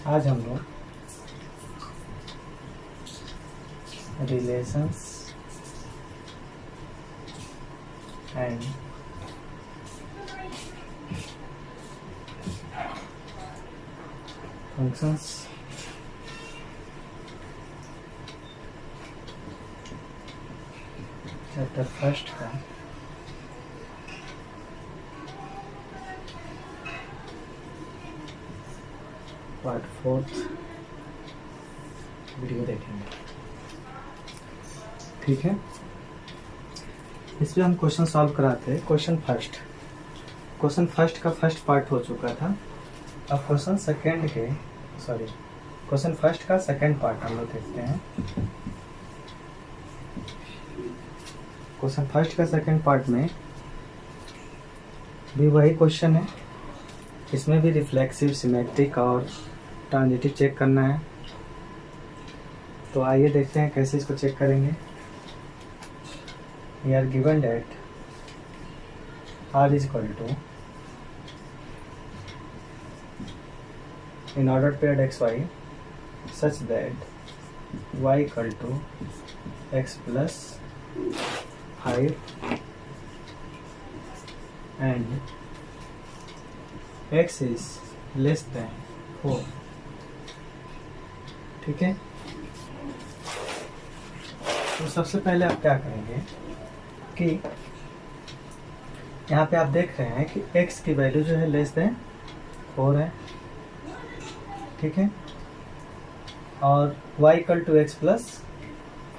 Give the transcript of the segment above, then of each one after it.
आज हम लोग relations and functions chapter first का पार्ट 4 वीडियो देखेंगे। ठीक है, इसमें हम क्वेश्चन सॉल्व कराते हैं। क्वेश्चन फर्स्ट का फर्स्ट पार्ट हो चुका था। अब क्वेश्चन फर्स्ट का सेकंड पार्ट हम लोग देखते हैं। क्वेश्चन फर्स्ट का सेकंड पार्ट में भी वही क्वेश्चन है, इसमें भी रिफ्लेक्सिव, सिमेट्रिक और ट्रांजिटिव चेक करना है। तो आइए देखते हैं कैसे इसको चेक करेंगे। We are given that R is equal to in ordered paired xy such that y equal to x plus 5 and x is less than 4। ठीक है, तो सबसे पहले आप क्या करेंगे कि यहाँ पे आप देख रहे हैं कि x की वैल्यू जो है लेस देन 4 है। ठीक है, और y equal to x plus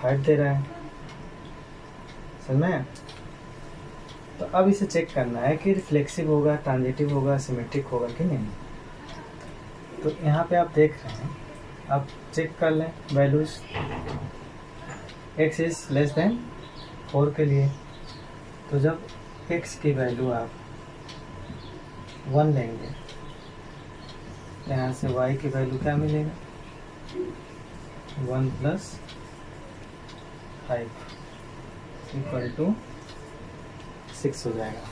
5 दे रहा है। समझ में? तो अब इसे चेक करना है कि रिफ्लेक्सिव होगा, ट्रांजिटिव होगा, सिमेट्रिक होगा कि नहीं। तो यहाँ पे आप देख रहे हैं, आप चेक कर लें values. x is less than 4 के लिए, तो जब x की वैल्यू आप 1 लेंगे, यहाँ से y की वैल्यू क्या मिलेगा, 1 प्लस 5 इक्वल टू 6 हो जाएगा।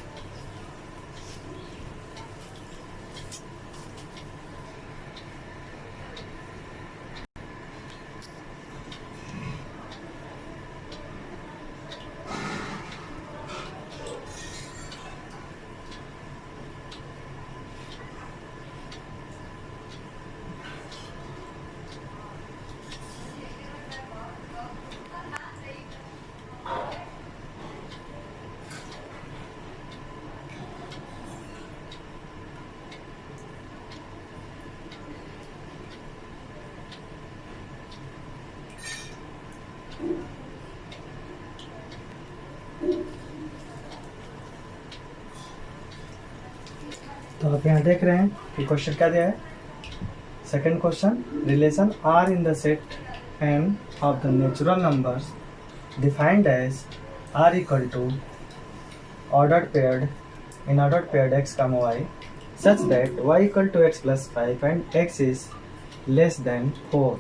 तो आप यहाँ देख रहे हैं कि क्वेश्चन क्या दिया है। Second question, relation R in the set M of the natural numbers defined as R equal to ordered paired x, y such that y equal to x plus 5 and x is less than 4।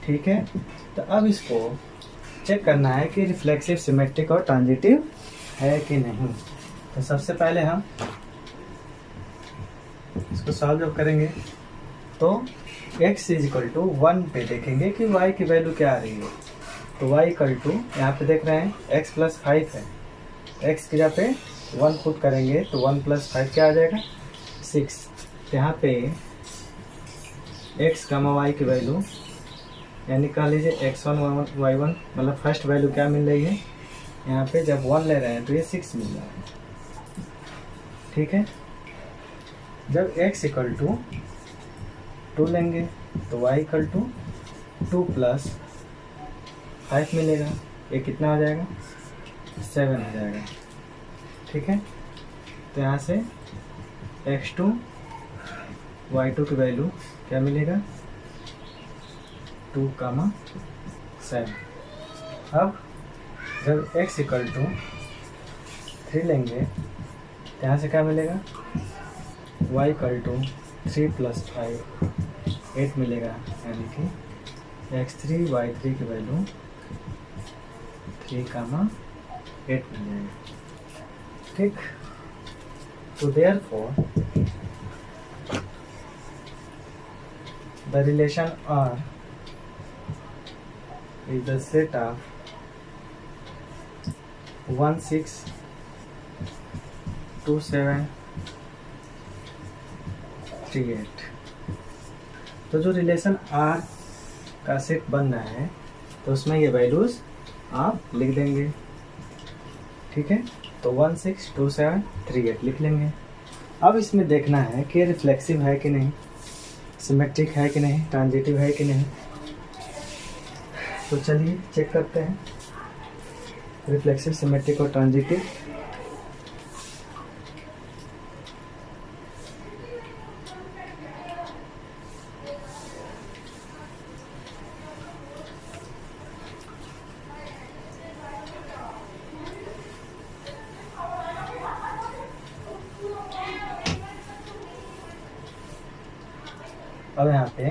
ठीक है, तो अब इसको check करना है कि reflexive, symmetric और transitive है कि नहीं। तो सबसे पहले हम इसको सॉल्व जब करेंगे तो x इज इक्वल टू 1 पे देखेंगे कि y की वैल्यू क्या आ रही है। तो y इक्वल टू, यहाँ पे देख रहे हैं x प्लस 5 है, x की जगह पे 1 पुट करेंगे तो 1 प्लस 5 क्या आ जाएगा, 6। तो यहाँ पे x गामा y की वैल्यू यानी कह लीजिए x1 y1 मतलब फर्स्ट वैल्यू क्या मिल रही है, यहाँ पे जब 1 ले रहे हैं तो ये 6 मिल रहा है। ठीक है, जब x इक्वल टू 2 लेंगे तो y इक्वल टू 2 प्लस 5 मिलेगा, ये कितना हो जाएगा, 7 हो जाएगा। ठीक है, तो यहाँ से x2 y2 की वैल्यू क्या मिलेगा, 2, 7। अब जब x इक्वल टू 3 लेंगे तो यहाँ से क्या मिलेगा, y इक्वल टू 3 प्लस 5 8 मिलेगा, यानी कि x3 y3 की वैल्यू 3, 8 मिल जाएगा। ठीक, तो therefore the relation R is the set of 1 6 2 7 3 8। तो जो रिलेशन R का सेट बन रहा है तो उसमें ये वैल्यूज आप लिख देंगे, ठीक है। तो 1 6 2 7 3 8 लिख लेंगे। अब इसमें देखना है कि रिफ्लेक्सिव है कि नहीं, सिमेट्रिक है कि नहीं, ट्रांजिटिव है कि नहीं। तो चलिए चेक करते हैं रिफ्लेक्सिव, सिमेट्रिक और ट्रांजिटिव। अब यहाँ पे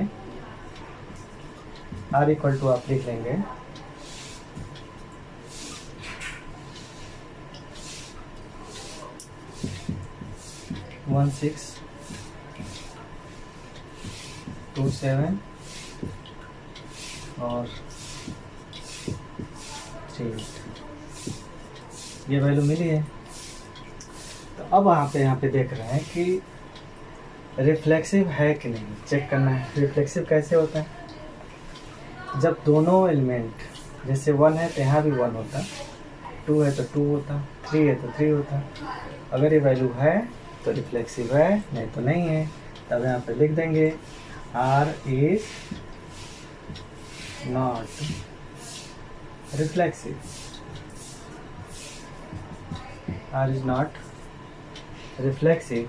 R इक्वल टू आप लिख लेंगे 1 6 2 7 और 3 8, ये वैल्यू मिली है। तो अब यहाँ पे देख रहे हैं कि रिफ्लेक्सिव है कि नहीं, चेक करना है। रिफ्लेक्सिव कैसे होता है, जब दोनों एलिमेंट, जैसे 1 है तो यहाँ भी 1 होता, 2 है तो 2 होता, 3 है तो 3 होता। अगर ये वैल्यू है तो रिफ्लेक्सिव है, नहीं तो नहीं है। तब यहाँ पे लिख देंगे R is not reflexive, R is not reflexive।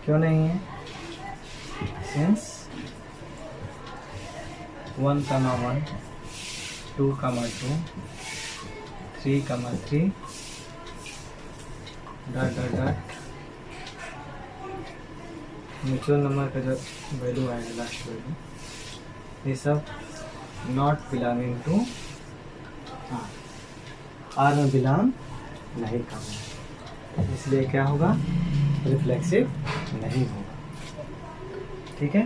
क्यों नहीं है, सिंस 1, 1 2, 2 3, 3 डॉट म्यूचुअल नंबर का जो वैल्यू आएगा, लास्ट वैल्यू, ये सब नॉट बिलोंगिंग टू आर में बिलोंग नहीं करना, इसलिए क्या होगा, रिफ्लेक्सिव नहीं होगा, ठीक है।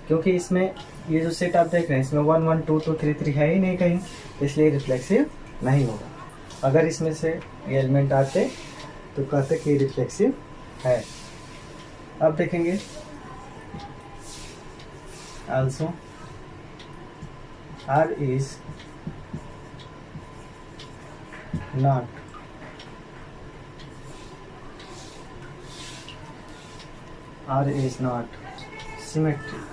क्योंकि इसमें ये जो सेट आप देख रहे हैं इसमें 1 1 2 2 3 3 है ही नहीं कहीं, इसलिए रिफ्लेक्सिव नहीं होगा। अगर इसमें से ये एलिमेंट आते तो कहते कि रिफ्लेक्सिव है। अब देखेंगे also R is not symmetric,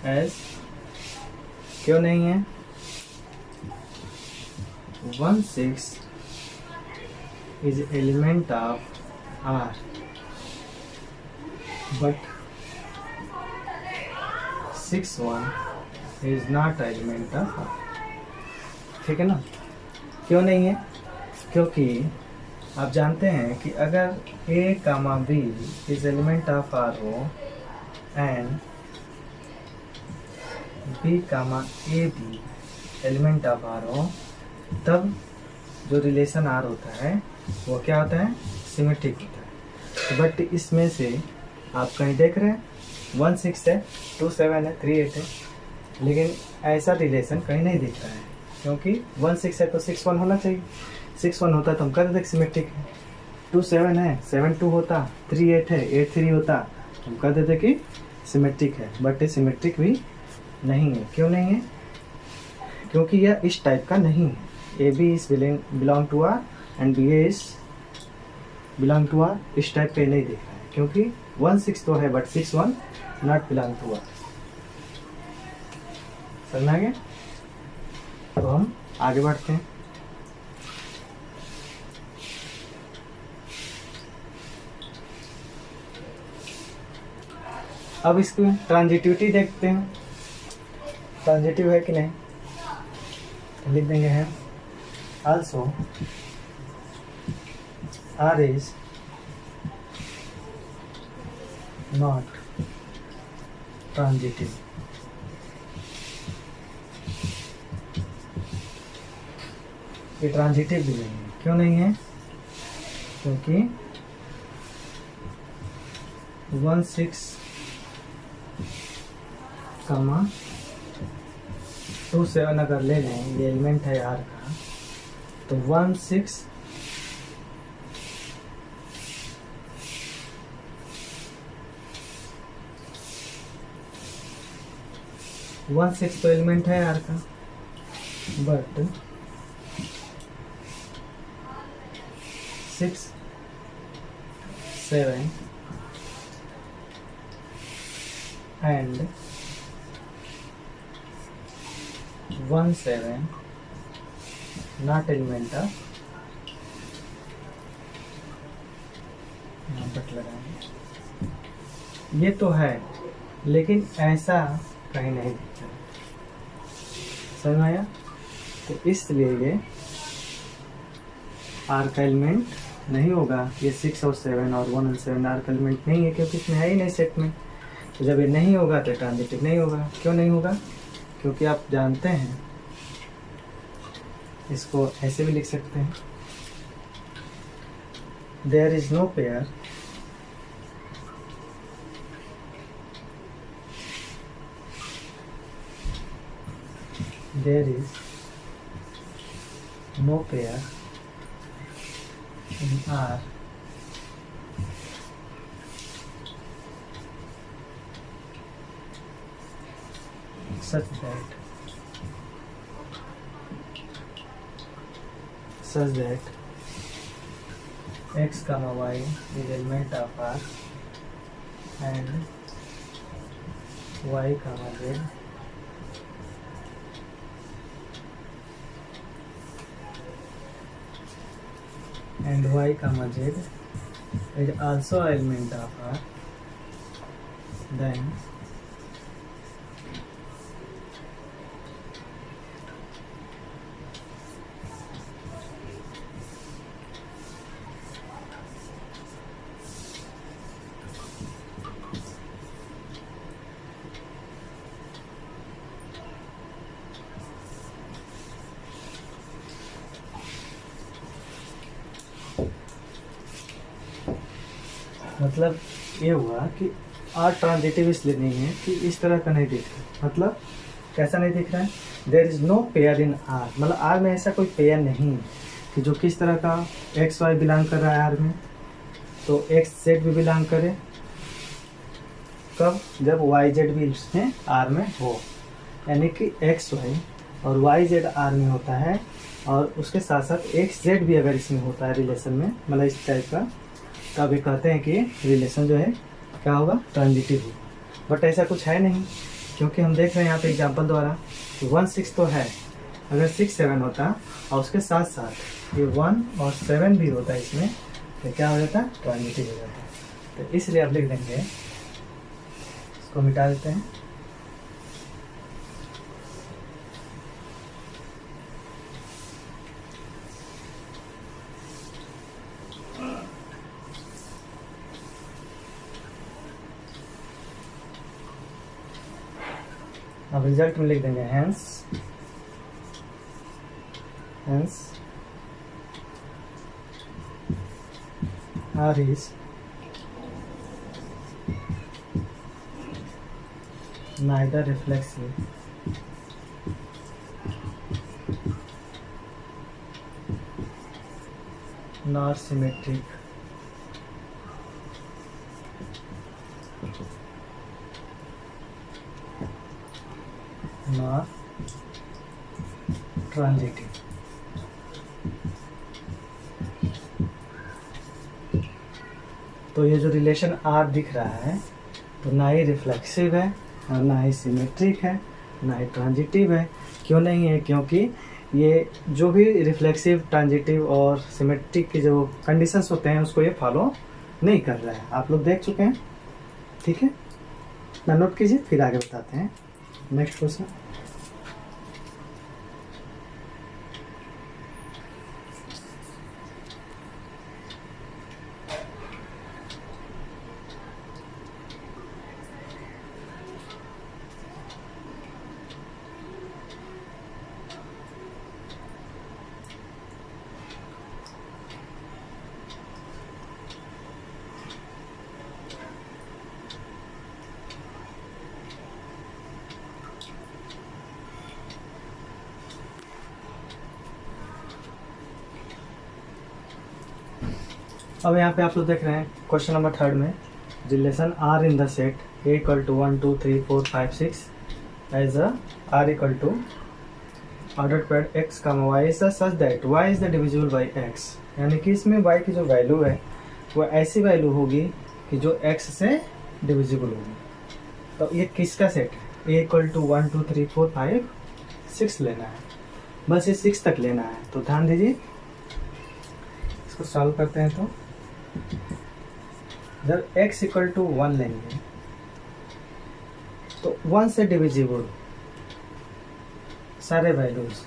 as क्यों नहीं है, 1 6 is element of R but 6 1 is not element of R, ठीक है ना। क्यों नहीं है, क्योंकि आप जानते हैं कि अगर A, B is element of R हो and B, A भी एलिमेंट ऑफ R हो, तब जो रिलेशन R होता है वो क्या होता है, सिमेट्रिक होता है। बट इसमें से आप कहीं देख रहे हैं 1 6 है, 2 7 है, 3 8 है, लेकिन ऐसा रिलेशन कहीं नहीं दिख रहा है, क्योंकि 1 6 है तो 6 1 होना चाहिए, 6 1 होता तो हम कहते थे सिमेट्रिक है। 2 7 है, 7 2 होता, 3 8 है, 8 3 होता, हम कहते थे कि सिमेट्रिक है। बट ये सिमेट्रिक भी नहीं है। क्यों नहीं है, क्योंकि यह इस टाइप का नहीं है। A B is belong to R and B A is belong to R, इस टाइप पे नहीं दिख रहा है, क्योंकि 1 6 तो है but 6 1 not belong to R. समझ आ गया, तो हम आगे बढ़ते हैं। अब इसकी ट्रांजिटिविटी देखते हैं, ट्रांजिटिव है कि नहीं। तो लिख देंगे है also R is not transitive। ये ट्रांजिटिव भी नहीं है। क्यों नहीं है? क्योंकि 16,27 अगर ले लें, ये एलिमेंट है R का, तो 16 तो एलिमेंट है R का, but 6, 7 and 17 not element of, यहाँ बट लगाएंगे। ये तो है, लेकिन ऐसा कहीं नहीं दिखता। समझ में आया? तो इसलिए ये आर का एलिमेंट नहीं होगा। ये 6 और 7 और 1 और 7 आर का एलिमेंट नहीं है, क्योंकि इसमें है ही नहीं सेट में। तो जब ये नहीं होगा तो ट्रांजिटिव नहीं होगा। क्यों नहीं होगा? क्योंकि आप जानते हैं, इसको ऐसे भी लिख सकते हैं, there is no pair there is no pair in R such that x comma y is element of R and y comma z and y comma z is also element of R, then मतलब ये हुआ कि are transitive इसलिए नहीं है कि इस तरह का नहीं दिख रहा। मतलब कैसा नहीं दिख रहा है? There is no pair in R, मतलब आर में ऐसा कोई पेयर नहीं है कि जो किस तरह का एक्स वाई बिलोंग कर रहा है आर में, तो एक्स जेड भी बिलोंग करे। कब? जब वाई जेड भी इसमें आर में हो, यानी कि एक्स वाई और वाई जेड आर में होता है, और उसके साथ साथ एक्स जेड भी अगर इसमें होता है रिलेशन में, मतलब इस टाइप का, तभी कहते हैं कि रिलेशन जो है क्या होगा? ट्रांजिटिव होगा। बट ऐसा कुछ है नहीं, क्योंकि हम देख रहे हैं यहाँ पे एग्जांपल द्वारा कि 1 6 तो है। अगर 6 7 होता और उसके साथ साथ ये 1 और 7 भी होता है इसमें, तो क्या हो जाता? ट्रांजिटिव हो जाता है। तो इसलिए आप लिख देंगे, इसको मिटा देते हैं। अब रिजल्ट में लिख देंगे hence R is neither reflexive nor symmetric nor transitive. तो ये जो रिलेशन आर दिख रहा है, तो ना ही रिफ्लेक्सिव है और ना ही सिमेट्रिक है, ना ही ट्रांजिटिव है। क्यों नहीं है? क्योंकि ये जो भी रिफ्लेक्सिव, ट्रांजिटिव और सिमेट्रिक के जो कंडीशंस होते हैं उसको ये फॉलो नहीं कर रहा है। आप लोग देख चुके हैं, ठीक है ना? नोट कीजिए, फिर आगे बताते हैं। Next question. अब यहाँ पे आप लोग देख रहे हैं क्वेश्चन नंबर 3 में relation R in the set A equal to 1 2 3 4 5 6 as a R equal to order pair X का Y is such that Y is the divisible by X, यानी कि इसमें वाई की जो वैल्यू है वो ऐसी वैल्यू होगी कि जो एक्स से डिविजिबल होगी। तो ये किसका सेट है? ए इक्वल टू 1 2 3 4 5 6 लेना है, बस ये 6 तक लेना है। तो ध्यान दीजिए, इसको सॉल्व करते हैं। तो जब x इक्वल टू 1 लेंगे तो 1 से डिविजिबल सारे values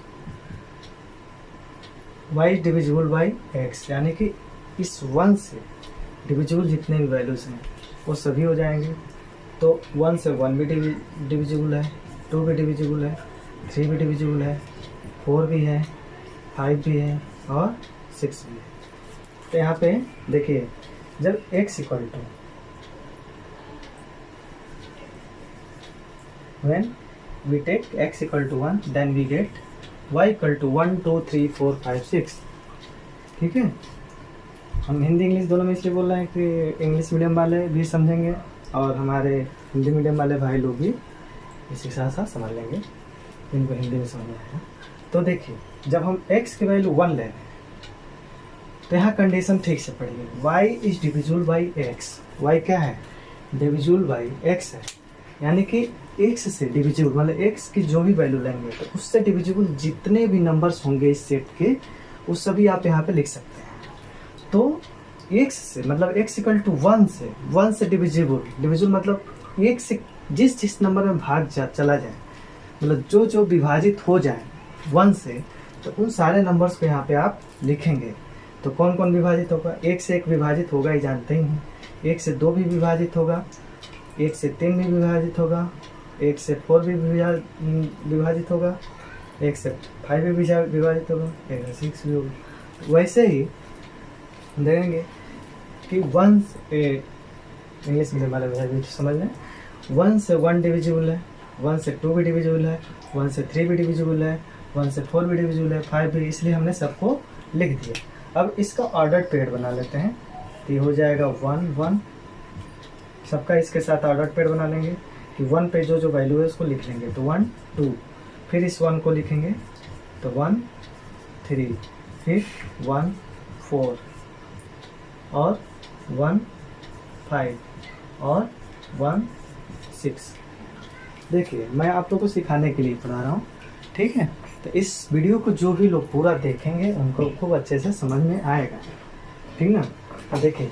y divisible by x, यानी कि इस 1 से डिविजिबल जितने भी वैल्यूज हैं वो सभी हो जाएंगे। तो 1 से 1 भी डिविजिबल है, 2 भी डिविजिबल है, 3 भी डिविजिबल है, 4 भी है, 5 भी है और 6 भी है। तो यहाँ पे देखिए, जब x equal to when we take x equal to 1 then we get y equal to 1 2 3 4 5 6। ठीक है, हम हिंदी इंग्लिश दोनों में इसलिए बोल रहे हैं कि इंग्लिश मीडियम वाले भी समझेंगे और हमारे हिंदी मीडियम वाले भाई लोग भी इसी के साथ साथ समझ लेंगे जिनको हिंदी में समझ आएगा। तो देखिए, जब हम x की वैल्यू 1 ले रहे हैं तो यहाँ कंडीशन ठीक से पढ़िए, y is divisible by x। y क्या है? डिविजिबल बाई x है, यानी कि x से डिविजिबल मतलब x की जो भी वैल्यू लेंगे तो उससे डिविजिबल जितने भी नंबर्स होंगे इस सेट के वो सभी आप यहाँ पे लिख सकते हैं। तो x से मतलब x इक्वल टू 1 से डिविजिबल मतलब x से जिस नंबर में भाग चला जाए, मतलब जो विभाजित हो जाए 1 से, तो उन सारे नंबर्स को यहाँ पे आप लिखेंगे। तो कौन कौन विभाजित होगा? 1 से 1 विभाजित होगा, ही जानते ही हैं। 1 से 2 भी विभाजित होगा, 1 से 3 भी विभाजित होगा, 1 से 4 भी विभाजित होगा, 1 से 5 भी विभाजित होगा, 1 से 6 भी होगा। वैसे ही देखेंगे कि 1 इंग्लिश मीडियम वाले भी समझ लें, 1 से 1 डिविजिबल है, 1 से 2 भी डिविजिबल है, 1 से 3 भी डिविजिबल है, 1 से 4 भी डिविजिबल है, 5 भी, इसलिए हमने सबको लिख दिया। अब इसका ऑर्डर पेड बना लेते हैं, तो ये हो जाएगा 1 1, सबका इसके साथ ऑर्डर पेड बना लेंगे कि 1 पे जो वैल्यू है उसको लिख लेंगे। तो 1 2, फिर इस 1 को लिखेंगे तो 1 3, फिर 1 4 और 1 5 और 1 6। देखिए, मैं आप लोगों को सिखाने के लिए पढ़ा रहा हूँ, ठीक है। तो इस वीडियो को जो भी लोग पूरा देखेंगे उनको खूब अच्छे से समझ में आएगा, ठीक ना। तो देखिए,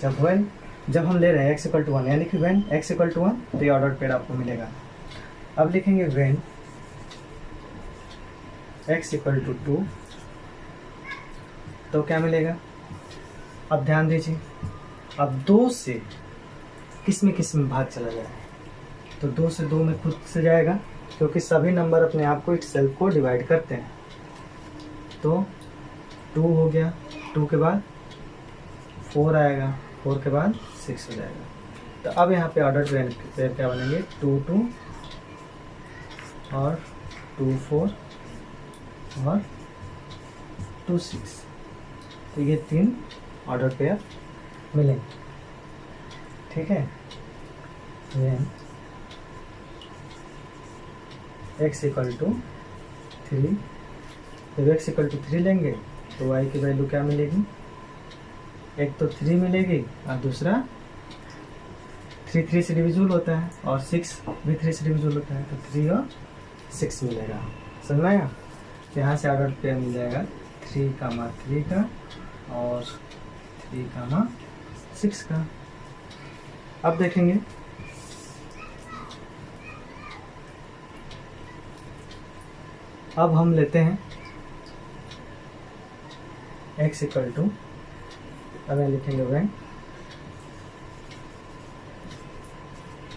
जब हम ले रहे हैं x इक्वल टू 1, यानी कि when x इक्वल टू 1 तो ये ऑर्डर पेड आपको मिलेगा। अब लिखेंगे when x इक्वल टू 2 तो क्या मिलेगा? अब ध्यान दीजिए, अब 2 से किस में भाग चला जाए, तो 2 से 2 में खुद से जाएगा, क्योंकि सभी नंबर अपने आप को एक सेल्फ को डिवाइड करते हैं। तो 2 हो गया, 2 के बाद 4 आएगा, 4 के बाद 6 हो जाएगा। तो अब यहाँ पे ऑर्डर पेयर क्या बनेंगे? 2 2 और 2 4 और 2 6। तो ये 3 ऑर्डर पेयर मिलेंगे, ठीक है। x इक्वल टू 3, जब x इक्वल टू 3 लेंगे तो y की वैल्यू क्या मिलेगी? एक तो 3 मिलेगी और दूसरा 3 3 से डिविजिबल होता है और 6 भी 3 से डिविजिबल होता है, तो 3 और 6 मिलेगा। समझ में आया? तो यहाँ से ऑर्डर पेयर मिल जाएगा 3, 3 का और 3, 6 का। अब देखेंगे, अब हम लेते हैं x इक्वल टू, अब यहाँ लिखेंगे when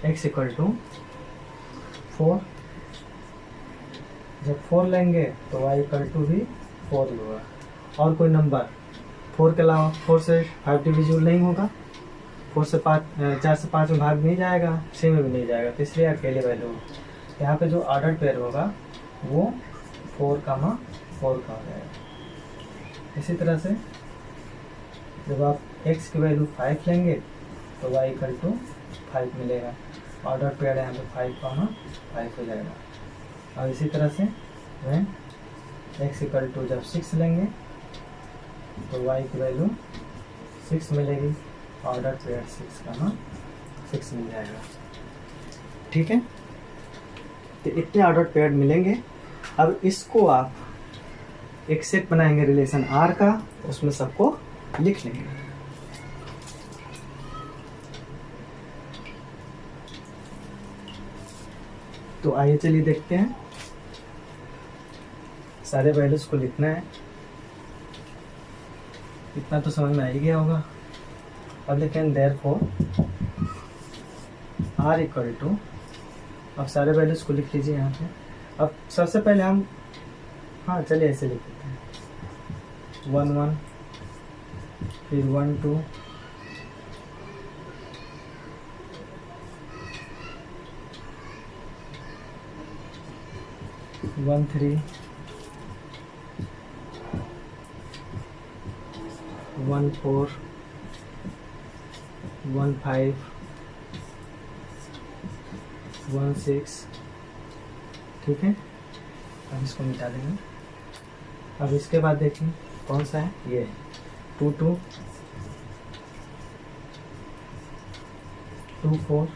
x इक्वल टू 4। जब 4 लेंगे तो y इक्वल टू भी 4 ही होगा, और कोई नंबर 4 के अलावा 4 से 5 डिविजिबल नहीं होगा, 4 से 5 में भाग नहीं जाएगा, 6 में भी नहीं जाएगा, तो इसलिए अकेले वैल्यू। यहाँ पे जो ऑर्डर पेयर होगा वो 4, 4 का हो जाएगा। इसी तरह से जब आप x की वैल्यू 5 लेंगे तो y इक्वल टू 5 मिलेगा। ऑर्डर पेयर यहाँ पे 5 हो जाएगा। और इसी तरह से वह x इक्वल टू जब 6 लेंगे तो y की वैल्यू 6 मिलेगी। ऑर्डर पेयर 6 मिल जाएगा। ठीक है, तो इतने ऑर्डर पेयर मिलेंगे। अब इसको आप एक सेट बनाएंगे रिलेशन R का, उसमें सबको लिख लेंगे। तो आइए चलिए देखते हैं। सारे वैल्यूज को लिखना है, इतना तो समझ में आ ही गया होगा। अब लिखें देयरफॉर R इक्वल टू, अब सारे वैल्यूज को लिख लीजिए यहाँ पे। अब सबसे पहले हम, हाँ चलिए ऐसे लिख लेते हैं 1 1, फिर 1 2, 1 3, 1 4, 1 5, 1 6। ठीक है, अब इसको मिटा देंगे। अब इसके बाद देखिए कौन सा है, ये 2 2, 2 4,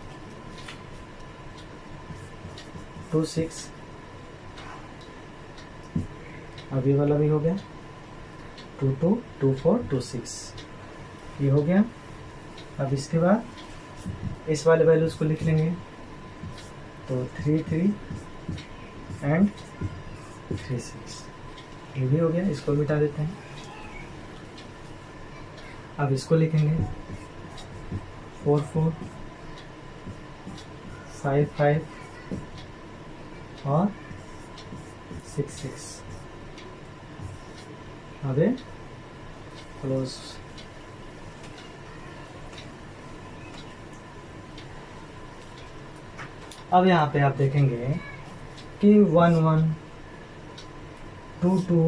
2 6। अब ये वाला भी हो गया 2 2, 2 4, 2 6, ये हो गया। अब इसके बाद इस वाले वैल्यूज को लिख लेंगे, तो 3 3 एंड 3 6, ये भी हो गया। इसको मिटा देते हैं। अब इसको लिखेंगे 4 4, 5 5 और 6 6। अब क्लोज। अब यहाँ पे आप देखेंगे कि 1 1, 2 2,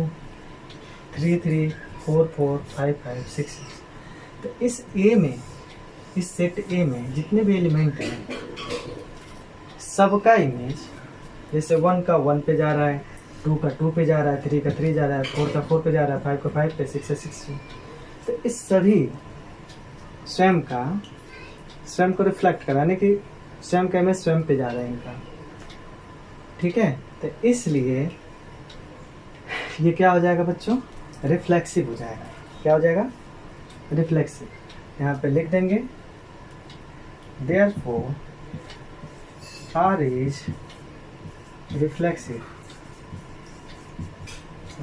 3 3, 4 4, 5 5, 6 6। तो इस ए में, इस सेट ए में जितने भी एलिमेंट हैं सबका इमेज, जैसे 1 का 1 पे जा रहा है, 2 का 2 पे जा रहा है, 3 का 3 जा रहा है, 4 का 4 पे जा रहा है, 5 का 5 पे, 6 का 6 पे। तो इस सभी स्वयं को रिफ्लेक्ट कराने की, स्वयं का इमेज स्वयं पे जा रहा है इनका। ठीक है, तो इसलिए ये क्या हो जाएगा बच्चों, रिफ्लेक्सिव हो जाएगा। क्या हो जाएगा, रिफ्लेक्सिव। यहाँ पे लिख देंगे therefore R is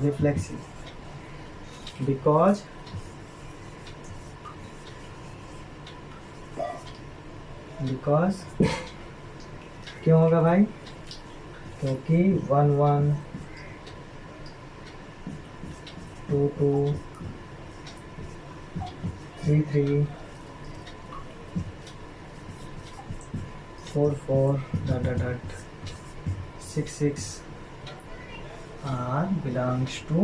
reflexive because क्यों होगा भाई, क्योंकि 1 1, 2 2, 3 3, 4 4, 6 6 R belongs to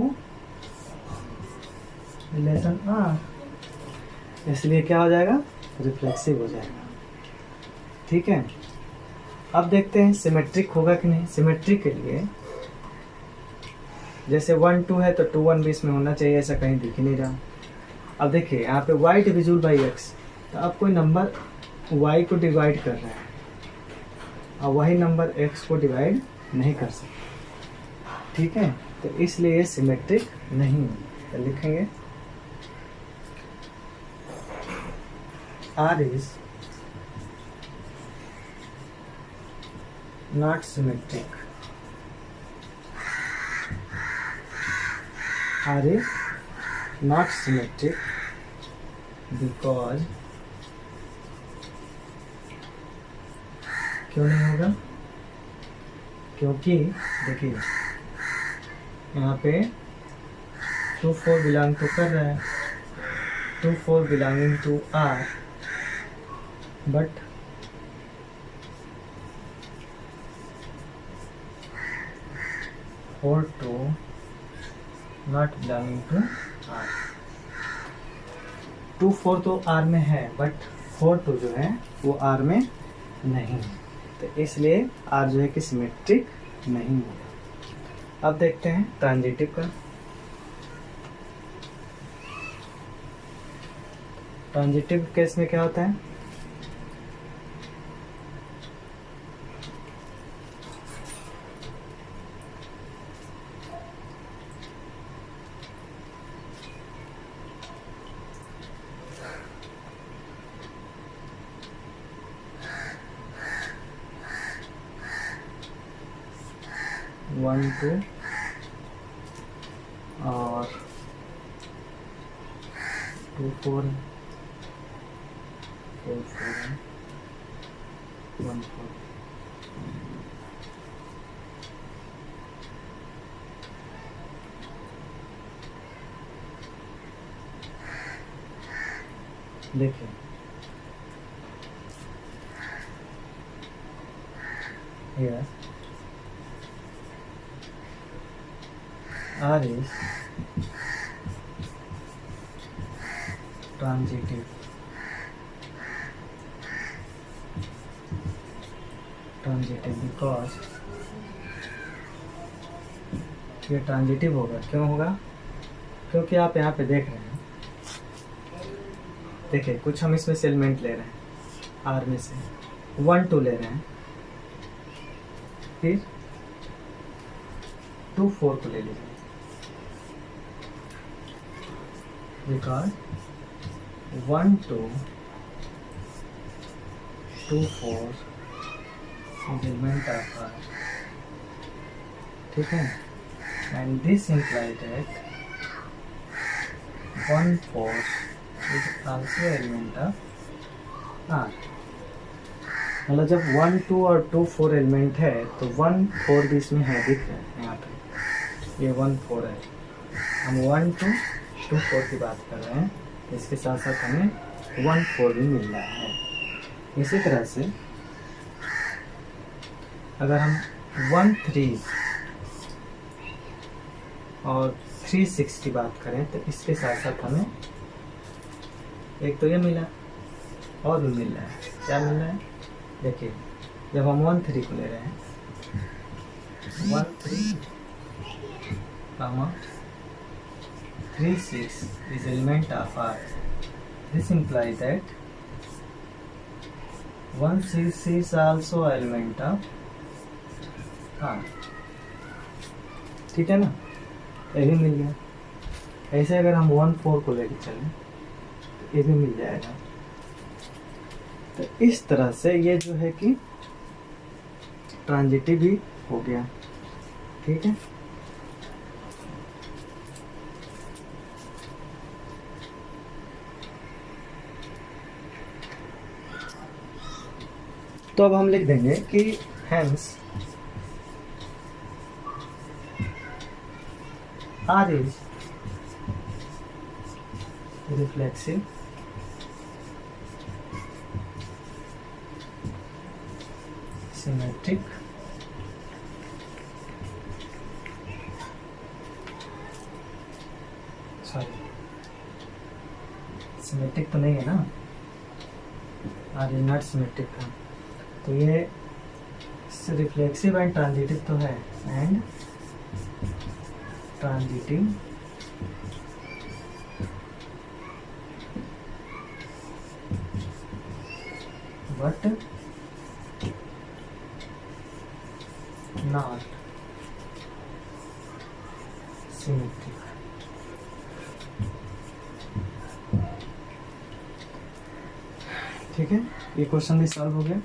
relation R, इसलिए क्या हो जाएगा, रिफ्लेक्सिव हो जाएगा। ठीक है, अब देखते हैं सिमेट्रिक होगा कि नहीं। सिमेट्रिक के लिए जैसे 1 2 है तो 2 1 भी इसमें होना चाहिए, ऐसा कहीं दिख ही नहीं रहा। अब देखिए यहाँ पे y डिविजिबल बाई x, तो अब कोई नंबर y को डिवाइड कर रहा है और वही नंबर x को डिवाइड नहीं कर सकता। ठीक है, तो इसलिए ये सिमेट्रिक नहीं है। तो लिखेंगे R is not symmetric. R is not symmetric because क्यों नहीं होगा, क्योंकि देखिए यहाँ पे 2 4 बिलोंग तो कर रहा है, 2 4 belonging to R, but 4 2 not belonging to R। 2 4 तो आर में है, बट 4 2 जो है वो आर में नहीं है, तो इसलिए आर जो है कि सिमेट्रिक नहीं होगा। अब देखते हैं ट्रांजिटिव का। ट्रांजिटिव केस में क्या होता है, वन टू और 2 4 है, 4 4 है, 1 4। देखिए here R is transitive. Transitive because ये ट्रांजिटिव होगा। क्यों होगा? क्योंकि आप यहाँ पे देख रहे हैं, देखिए कुछ हम इसमें से एलिमेंट ले रहे हैं, आर में से 1 2 ले रहे हैं, फिर 2 4 को ले लीजिए, बिकॉज 1 2 2 4 एलिमेंट ऑफ आर, ठीक है, and this imply that 1 4 is also element of R. मतलब जब 1 2 और 2 4 एलिमेंट है तो 1 4 भी इसमें है, दिख रहा है यहाँ पे, ये 1 4 है। हम 1 2 2 4 की बात कर रहे हैं, इसके साथ साथ हमें 1 4 भी मिल रहा है। इसी तरह से अगर हम 1 3 और 3 6 की बात करें तो इसके साथ साथ हमें एक तो ये मिला और भी मिल रहा है। क्या मिल रहा है? देखिए जब हम 1 3 को ले रहे हैं, 1 3 3 6 is element of R. This implies that 1 6 is also element of R. ठीक है ना, ये भी मिल गया। ऐसे अगर हम 1 4 को लेकर चलें तो ये भी मिल जाएगा। तो इस तरह से ये जो है कि ट्रांजिटिव भी हो गया, ठीक है। तो अब हम लिख देंगे कि hence R is reflexive symmetric symmetric तो नहीं है ना, R is not सिमेट्रिक था, तो ये रिफ्लेक्सिव एंड ट्रांजिटिव तो है, and transitive but not symmetric. ठीक है, ये क्वेश्चन भी सॉल्व हो गया।